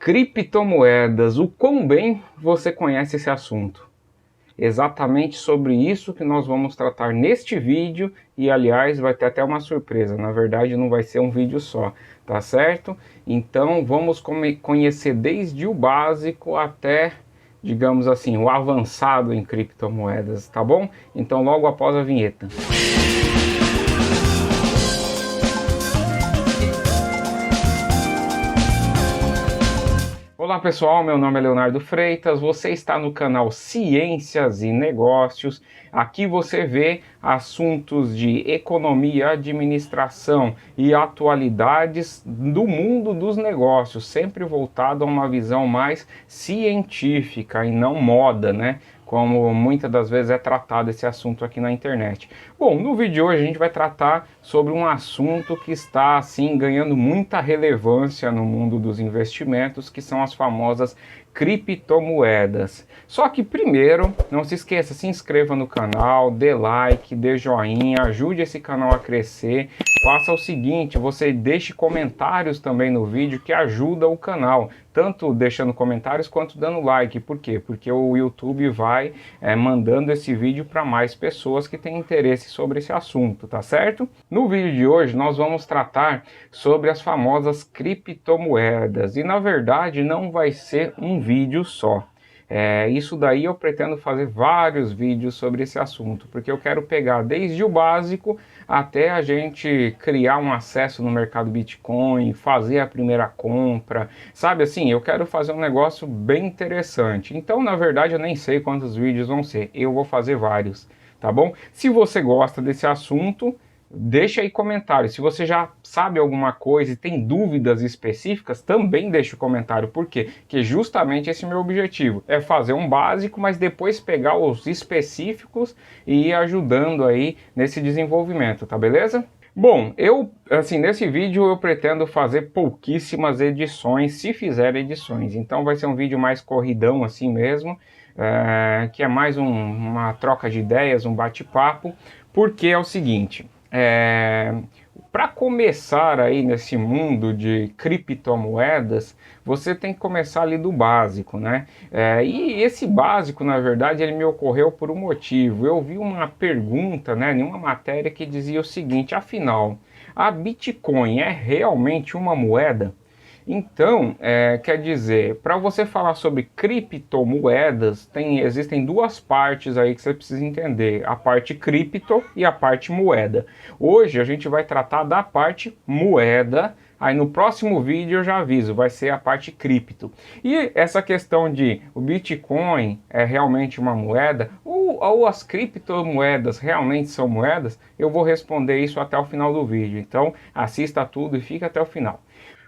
Criptomoedas, o quão bem você conhece esse assunto? Exatamente sobre isso que nós vamos tratar neste vídeo e, aliás, vai ter até uma surpresa. Na verdade, não vai ser um vídeo só, tá certo? Então, vamos conhecer desde o básico até, digamos assim, o avançado em criptomoedas, tá bom? Então, logo após a vinheta. Olá pessoal, meu nome é Leonardo Freitas, você está no canal Ciências e Negócios. Aqui você vê assuntos de economia, administração e atualidades do mundo dos negócios, sempre voltado a uma visão mais científica e não moda, né? Como muitas das vezes é tratado esse assunto aqui na internet. Bom, no vídeo de hoje a gente vai tratar sobre um assunto que está assim ganhando muita relevância no mundo dos investimentos, que são as famosas criptomoedas. Só que primeiro, não se esqueça, se inscreva no canal, dê like, dê joinha, ajude esse canal a crescer. Faça o seguinte, você deixe comentários também no vídeo que ajuda o canal, tanto deixando comentários quanto dando like. Por quê? Porque o YouTube vai mandando esse vídeo para mais pessoas que têm interesse sobre esse assunto, tá certo? No vídeo de hoje nós vamos tratar sobre as famosas criptomoedas e na verdade não vai ser um vídeo só. Isso daí eu pretendo fazer vários vídeos sobre esse assunto, porque eu quero pegar desde o básico até a gente criar um acesso no mercado Bitcoin, fazer a primeira compra, sabe assim, eu quero fazer um negócio bem interessante. Então, na verdade, eu nem sei quantos vídeos vão ser, eu vou fazer vários, tá bom? Se você gosta desse assunto, deixa aí comentário. Se você já sabe alguma coisa e tem dúvidas específicas, também deixa o comentário. Por quê? Porque justamente esse é o meu objetivo. É fazer um básico, mas depois pegar os específicos e ir ajudando aí nesse desenvolvimento, tá beleza? Bom, nesse vídeo eu pretendo fazer pouquíssimas edições, se fizer edições. Então vai ser um vídeo mais corridão assim mesmo, que é mais uma troca de ideias, um bate-papo, porque é o seguinte... Para começar aí nesse mundo de criptomoedas, você tem que começar ali do básico, né? E esse básico, na verdade, ele me ocorreu por um motivo. Eu vi uma pergunta, né, em uma matéria que dizia o seguinte: afinal, a Bitcoin é realmente uma moeda? Então, quer dizer, para você falar sobre criptomoedas, existem duas partes aí que você precisa entender, a parte cripto e a parte moeda. Hoje a gente vai tratar da parte moeda, aí no próximo vídeo eu já aviso, vai ser a parte cripto. E essa questão de o Bitcoin é realmente uma moeda, ou as criptomoedas realmente são moedas, eu vou responder isso até o final do vídeo, então assista tudo e fica até o final.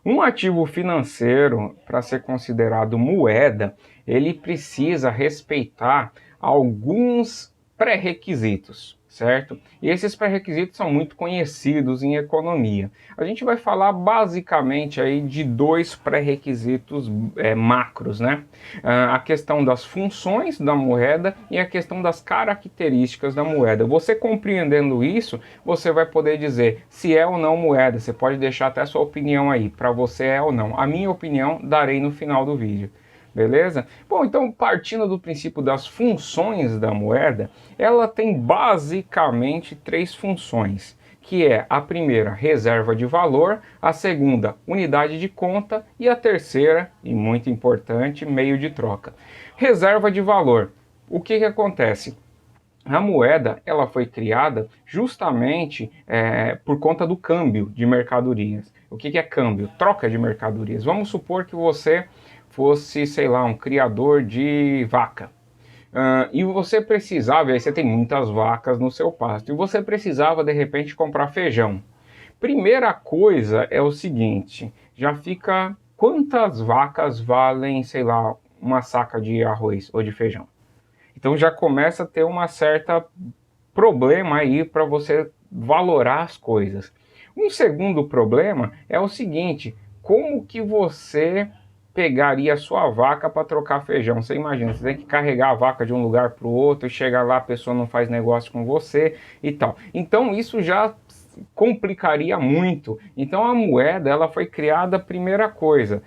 Um ativo financeiro, para ser considerado moeda, ele precisa respeitar alguns pré-requisitos, certo? E esses pré-requisitos são muito conhecidos em economia. A gente vai falar basicamente aí de dois pré-requisitos macros, né? A questão das funções da moeda e a questão das características da moeda. Você compreendendo isso, você vai poder dizer se é ou não moeda. Você pode deixar até a sua opinião aí, para você é ou não. A minha opinião darei no final do vídeo. Beleza? Bom, então partindo do princípio das funções da moeda, ela tem basicamente três funções, que é a primeira, reserva de valor, a segunda, unidade de conta e a terceira, e muito importante, meio de troca. Reserva de valor. O que acontece? A moeda ela foi criada justamente por conta do câmbio de mercadorias. O que é câmbio? Troca de mercadorias. Vamos supor que você fosse, sei lá, um criador de vaca. E você precisava, aí você tem muitas vacas no seu pasto, e você precisava de repente comprar feijão. Primeira coisa é o seguinte, já fica quantas vacas valem, sei lá, uma saca de arroz ou de feijão? Então já começa a ter uma certa problema aí para você valorar as coisas. Um segundo problema é o seguinte, como que você pegaria a sua vaca para trocar feijão? Você imagina, você tem que carregar a vaca de um lugar para o outro e chega lá, a pessoa não faz negócio com você e tal. Então isso já complicaria muito. Então a moeda ela foi criada, a primeira coisa,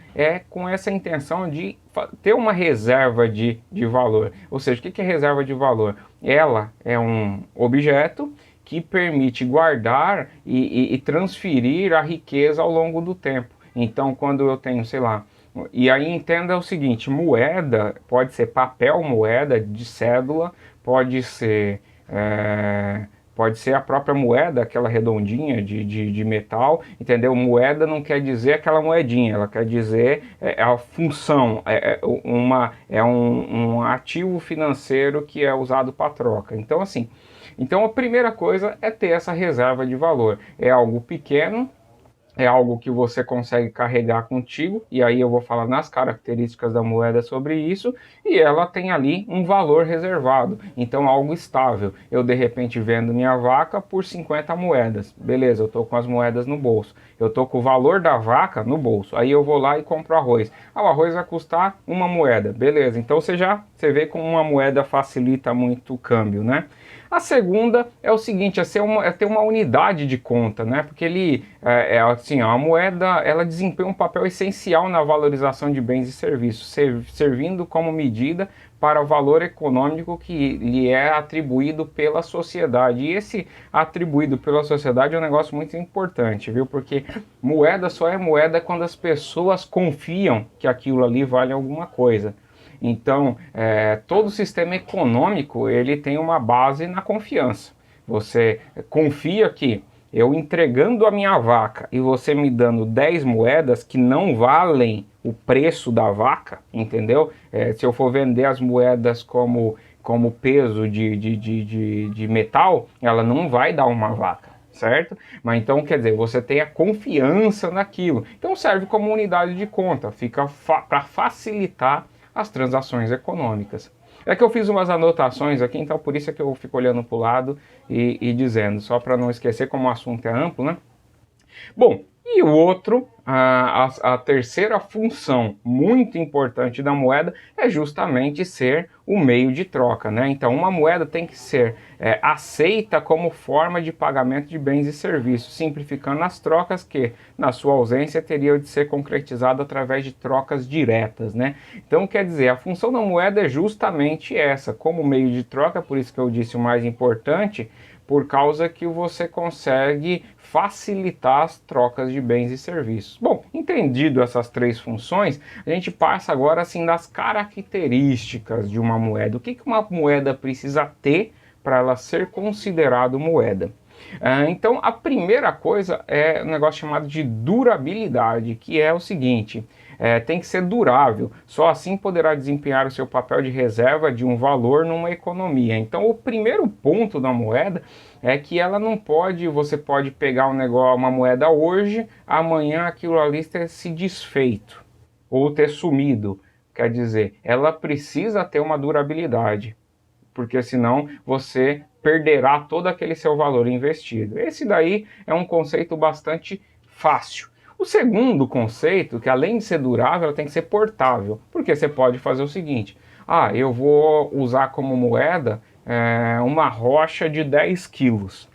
com essa intenção de ter uma reserva de valor. Ou seja, o que é reserva de valor? Ela é um objeto que permite guardar e transferir a riqueza ao longo do tempo. Então, quando eu tenho, sei lá, e aí entenda o seguinte, moeda pode ser papel moeda de cédula, pode ser a própria moeda, aquela redondinha de metal, entendeu? Moeda não quer dizer aquela moedinha, ela quer dizer a função, um ativo financeiro que é usado para troca. Então, assim, a primeira coisa é ter essa reserva de valor. É algo pequeno, é algo que você consegue carregar contigo, e aí eu vou falar nas características da moeda sobre isso, e ela tem ali um valor reservado, então algo estável. Eu de repente vendo minha vaca por 50 moedas, beleza, eu tô com as moedas no bolso, eu tô com o valor da vaca no bolso, aí eu vou lá e compro arroz. O arroz vai custar uma moeda, beleza, então você vê como uma moeda facilita muito o câmbio, né? A segunda é o seguinte, é ter uma unidade de conta, né? Porque a moeda ela desempenha um papel essencial na valorização de bens e serviços, servindo como medida para o valor econômico que lhe é atribuído pela sociedade. E esse atribuído pela sociedade é um negócio muito importante, viu? Porque moeda só é moeda quando as pessoas confiam que aquilo ali vale alguma coisa. Então, todo sistema econômico ele tem uma base na confiança. Você confia que eu entregando a minha vaca e você me dando 10 moedas que não valem o preço da vaca, entendeu? Se eu for vender as moedas como peso de metal, ela não vai dar uma vaca, certo? Mas então, quer dizer, você tem a confiança naquilo. Então serve como unidade de conta, fica para facilitar as transações econômicas. É que eu fiz umas anotações aqui, então por isso é que eu fico olhando para o lado e dizendo, só para não esquecer como o assunto é amplo, né? Bom, e o outro, a terceira função muito importante da moeda é justamente ser o meio de troca, né? Então uma moeda tem que ser aceita como forma de pagamento de bens e serviços, simplificando as trocas que, na sua ausência, teriam de ser concretizadas através de trocas diretas, né? Então quer dizer, a função da moeda é justamente essa, como meio de troca, por isso que eu disse o mais importante, por causa que você consegue facilitar as trocas de bens e serviços. Bom, entendido essas três funções, a gente passa agora assim das características de uma moeda. O que uma moeda precisa ter para ela ser considerada moeda? Então, a primeira coisa é um negócio chamado de durabilidade, que é o seguinte, tem que ser durável, só assim poderá desempenhar o seu papel de reserva de um valor numa economia. Então, o primeiro ponto da moeda é que ela não pode, você pode pegar uma moeda hoje, amanhã aquilo ali ter se desfeito ou ter sumido. Quer dizer, ela precisa ter uma durabilidade, porque senão você perderá todo aquele seu valor investido. Esse daí é um conceito bastante fácil. O segundo conceito, que além de ser durável, ela tem que ser portável, porque você pode fazer o seguinte, eu vou usar como moeda uma rocha de 10 quilos.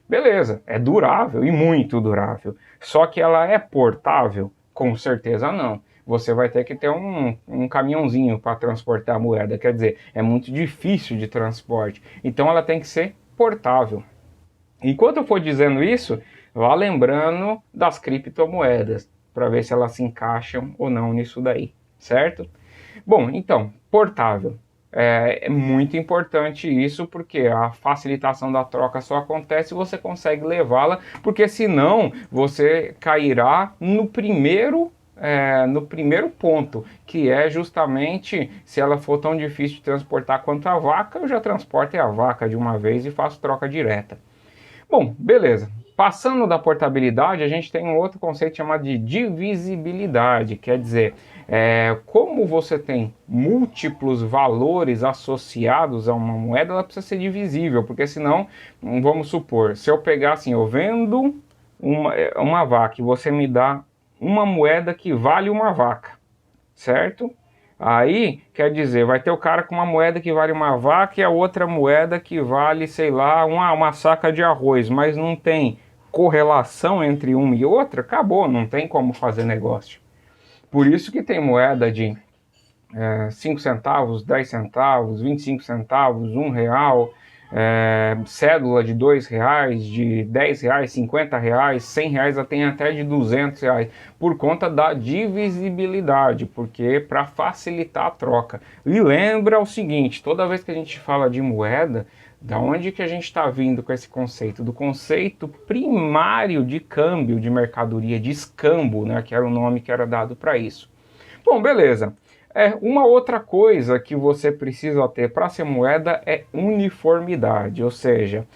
Beleza, é durável e muito durável, só que ela é portável? Com certeza não. Você vai ter que ter um caminhãozinho para transportar a moeda, quer dizer, é muito difícil de transporte. Então ela tem que ser portável. Enquanto eu for dizendo isso, vá lembrando das criptomoedas, para ver se elas se encaixam ou não nisso daí, certo? Bom, então, portável. É muito importante isso, porque a facilitação da troca só acontece se você consegue levá-la, porque senão você cairá no primeiro ponto, que é justamente, se ela for tão difícil de transportar quanto a vaca, eu já transporto a vaca de uma vez e faço troca direta. Bom, beleza. Passando da portabilidade, a gente tem um outro conceito chamado de divisibilidade, quer dizer, como você tem múltiplos valores associados a uma moeda, ela precisa ser divisível, porque senão, vamos supor, se eu pegar assim, eu vendo uma vaca e você me dá uma moeda que vale uma vaca, certo? Aí, quer dizer, vai ter o cara com uma moeda que vale uma vaca e a outra moeda que vale, sei lá, uma saca de arroz, mas não tem correlação entre uma e outra, acabou, não tem como fazer negócio. Por isso que tem moeda de 5 centavos, 10 centavos, 25 centavos, R$ 1, cédula de R$ 2, de R$ 10, R$ 50, R$ 100, tem até de R$ 200, por conta da divisibilidade, porque para facilitar a troca. E lembra o seguinte, toda vez que a gente fala de moeda, da onde que a gente está vindo com esse conceito? Do conceito primário de câmbio de mercadoria, de escambo, né, que era o nome que era dado para isso. Bom, beleza. Uma outra coisa que você precisa ter para ser moeda é uniformidade, ou seja,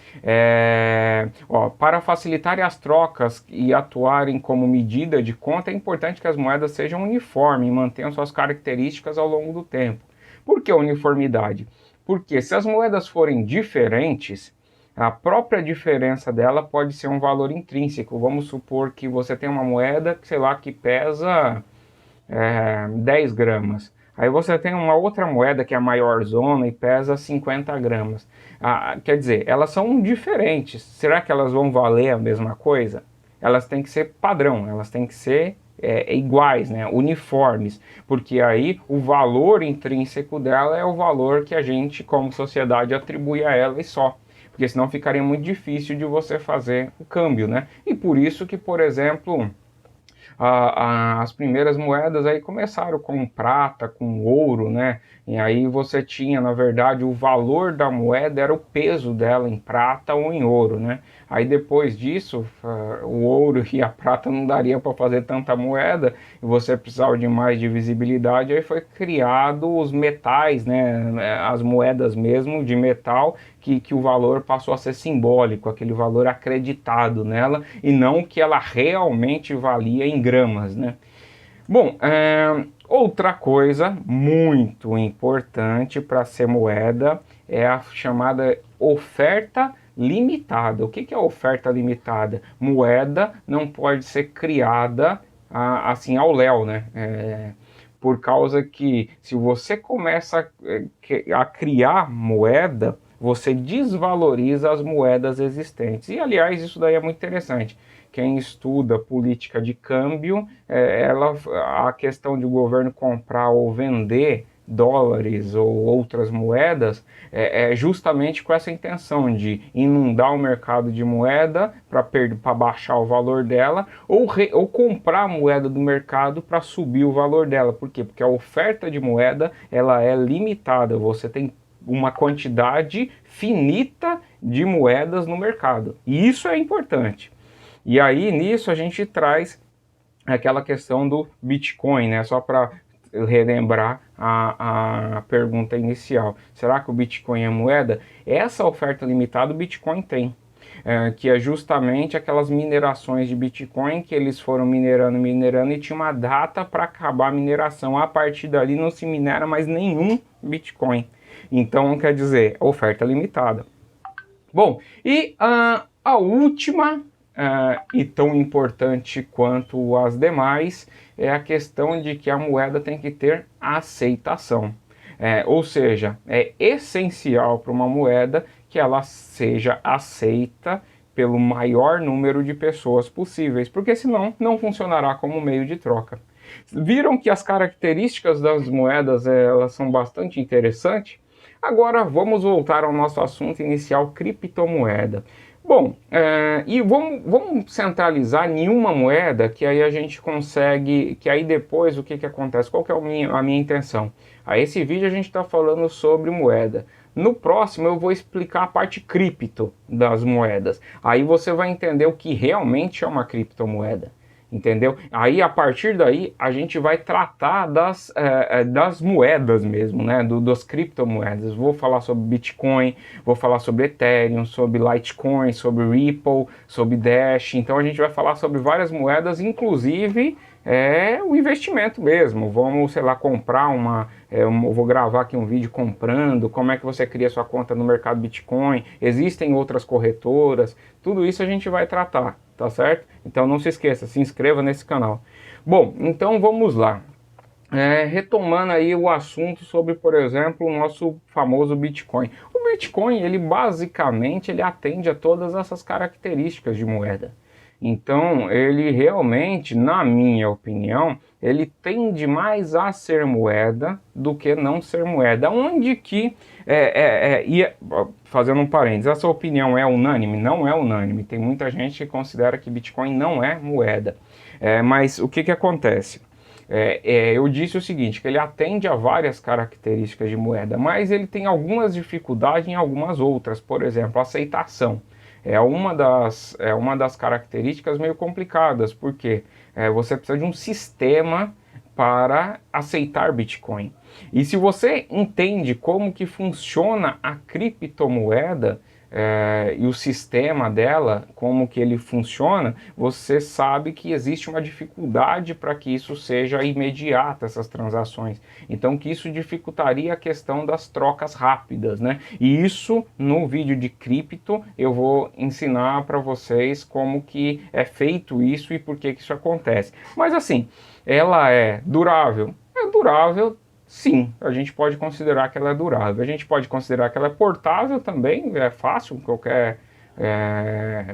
para facilitar as trocas e atuarem como medida de conta, é importante que as moedas sejam uniformes e mantenham suas características ao longo do tempo. Por que uniformidade? Porque se as moedas forem diferentes, a própria diferença dela pode ser um valor intrínseco. Vamos supor que você tem uma moeda, sei lá, que pesa 10 gramas. Aí você tem uma outra moeda que é a maior zona e pesa 50 gramas. Quer dizer, elas são diferentes. Será que elas vão valer a mesma coisa? Elas têm que ser padrão, elas têm que ser iguais, né? Uniformes. Porque aí o valor intrínseco dela é o valor que a gente, como sociedade, atribui a ela e só. Porque senão ficaria muito difícil de você fazer o câmbio, né? E por isso que, por exemplo, as primeiras moedas aí começaram com prata, com ouro, né? E aí você tinha, na verdade, o valor da moeda era o peso dela em prata ou em ouro, né? Aí depois disso, o ouro e a prata não daria para fazer tanta moeda, e você precisava de mais divisibilidade, aí foi criado os metais, né? As moedas mesmo de metal, que o valor passou a ser simbólico, aquele valor acreditado nela, e não que ela realmente valia em gramas, né? Bom, outra coisa muito importante para ser moeda é a chamada oferta limitada. O que é oferta limitada? Moeda não pode ser criada assim ao léu, né? Por causa que se você começa a criar moeda, você desvaloriza as moedas existentes. E, aliás, isso daí é muito interessante. Quem estuda política de câmbio, a questão de o governo comprar ou vender dólares ou outras moedas é justamente com essa intenção de inundar o mercado de moeda para baixar o valor dela, ou comprar a moeda do mercado para subir o valor dela. Por quê? Porque a oferta de moeda ela é limitada, você tem uma quantidade finita de moedas no mercado, e isso é importante. E aí nisso a gente traz aquela questão do Bitcoin, né? Só para relembrar a pergunta inicial. Será que o Bitcoin é moeda? Essa oferta limitada o Bitcoin tem. Que é justamente aquelas minerações de Bitcoin que eles foram minerando e tinha uma data para acabar a mineração. A partir dali não se minera mais nenhum Bitcoin. Então, quer dizer, oferta limitada. Bom, e a última e tão importante quanto as demais é a questão de que a moeda tem que ter aceitação. Ou seja, é essencial para uma moeda que ela seja aceita pelo maior número de pessoas possíveis, porque senão não funcionará como meio de troca. Viram que as características das moedas elas são bastante interessantes? Agora vamos voltar ao nosso assunto inicial, criptomoeda. Bom, e vamos centralizar em uma moeda, que aí a gente consegue, que aí depois o que acontece? Qual que é a minha intenção? Esse vídeo a gente está falando sobre moeda. No próximo eu vou explicar a parte cripto das moedas. Aí você vai entender o que realmente é uma criptomoeda. Entendeu? Aí a partir daí a gente vai tratar das moedas mesmo, né? Das criptomoedas. Vou falar sobre Bitcoin, vou falar sobre Ethereum, sobre Litecoin, sobre Ripple, sobre Dash. Então a gente vai falar sobre várias moedas, inclusive o investimento mesmo. Vamos, sei lá, comprar eu vou gravar aqui um vídeo comprando, como é que você cria sua conta no mercado Bitcoin, existem outras corretoras, tudo isso a gente vai tratar, tá certo? Então não se esqueça, se inscreva nesse canal. Bom, então vamos lá. Retomando aí o assunto sobre, por exemplo, o nosso famoso Bitcoin. O Bitcoin, ele basicamente atende a todas essas características de moeda. Então, ele realmente, na minha opinião, ele tende mais a ser moeda do que não ser moeda. Onde que, fazendo um parênteses, a sua opinião é unânime? Não é unânime. Tem muita gente que considera que Bitcoin não é moeda. Mas o que que acontece? Eu disse o seguinte, que ele atende a várias características de moeda, mas ele tem algumas dificuldades em algumas outras. Por exemplo, aceitação. É uma das características meio complicadas, porque você precisa de um sistema para aceitar Bitcoin. E se você entende como que funciona a criptomoeda, e o sistema dela, como que ele funciona, você sabe que existe uma dificuldade para que isso seja imediata, essas transações. Então que isso dificultaria a questão das trocas rápidas, né? E isso, no vídeo de cripto, eu vou ensinar para vocês como que é feito isso e por que que isso acontece. Mas assim, ela é durável? É durável. Sim, a gente pode considerar que ela é durável. A gente pode considerar que ela é portável também, é fácil, qualquer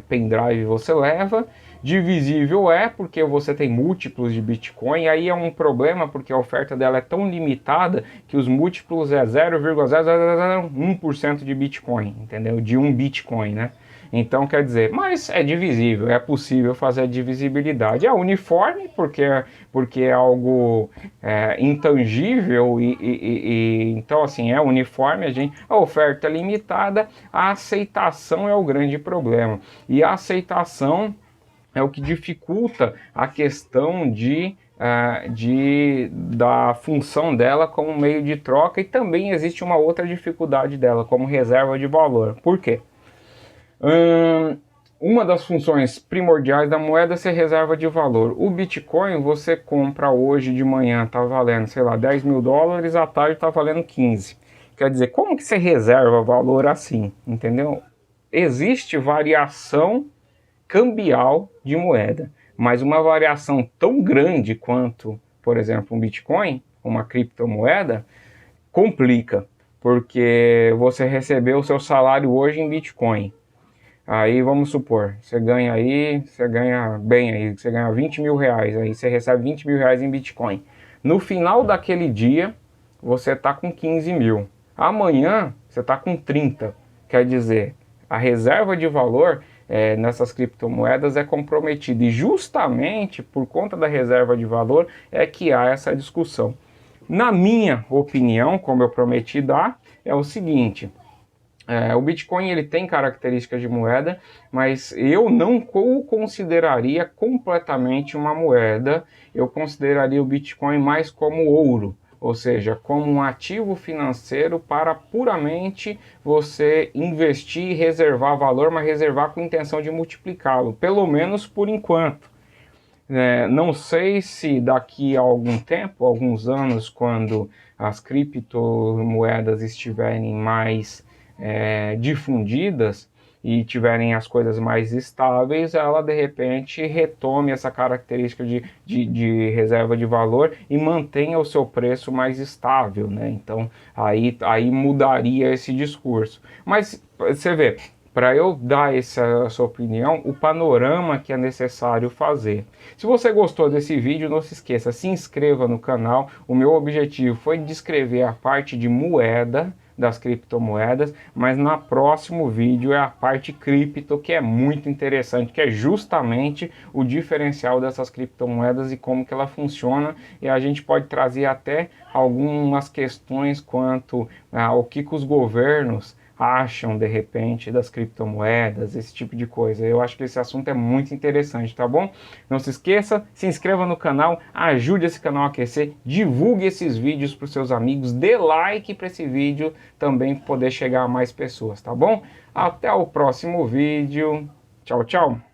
pendrive você leva. Divisível porque você tem múltiplos de Bitcoin, aí é um problema porque a oferta dela é tão limitada que os múltiplos é 0,0001% de Bitcoin, entendeu? De um Bitcoin, né? Então, quer dizer, mas é divisível, é possível fazer a divisibilidade. É uniforme, porque é algo intangível, então, assim, é uniforme, a oferta é limitada, a aceitação é o grande problema. E a aceitação é o que dificulta a questão da função dela como meio de troca, e também existe uma outra dificuldade dela, como reserva de valor. Por quê? Uma das funções primordiais da moeda é ser reserva de valor. O Bitcoin você compra hoje de manhã, tá valendo, sei lá, 10 mil dólares, à tarde tá valendo 15. Quer dizer, como que você reserva valor assim, entendeu? Existe variação cambial de moeda, mas uma variação tão grande quanto, por exemplo, um Bitcoin, uma criptomoeda, complica, porque você recebeu o seu salário hoje em Bitcoin. Aí vamos supor, você ganha bem aí, você ganha 20 mil reais, aí você recebe 20 mil reais em Bitcoin. No final daquele dia, você está com 15 mil. Amanhã, você está com 30. Quer dizer, a reserva de valor nessas criptomoedas é comprometida. E justamente por conta da reserva de valor é que há essa discussão. Na minha opinião, como eu prometi dar, é o seguinte... o Bitcoin ele tem características de moeda, mas eu não o consideraria completamente uma moeda. Eu consideraria o Bitcoin mais como ouro, ou seja, como um ativo financeiro para puramente você investir e reservar valor, mas reservar com intenção de multiplicá-lo, pelo menos por enquanto. Não sei se daqui a algum tempo, alguns anos, quando as criptomoedas estiverem mais difundidas e tiverem as coisas mais estáveis, ela de repente retome essa característica de reserva de valor e mantenha o seu preço mais estável, né? Então aí mudaria esse discurso. Mas você vê, para eu dar essa opinião, o panorama que é necessário fazer. Se você gostou desse vídeo, não se esqueça, se inscreva no canal. O meu objetivo foi descrever a parte de moeda das criptomoedas, mas no próximo vídeo é a parte cripto, que é muito interessante, que é justamente o diferencial dessas criptomoedas e como que ela funciona, e a gente pode trazer até algumas questões quanto ao que os governos acham de repente das criptomoedas, esse tipo de coisa. Eu acho que esse assunto é muito interessante, tá bom? Não se esqueça, se inscreva no canal, ajude esse canal a aquecer, divulgue esses vídeos para os seus amigos, dê like para esse vídeo também poder chegar a mais pessoas, tá bom? Até o próximo vídeo. Tchau, tchau!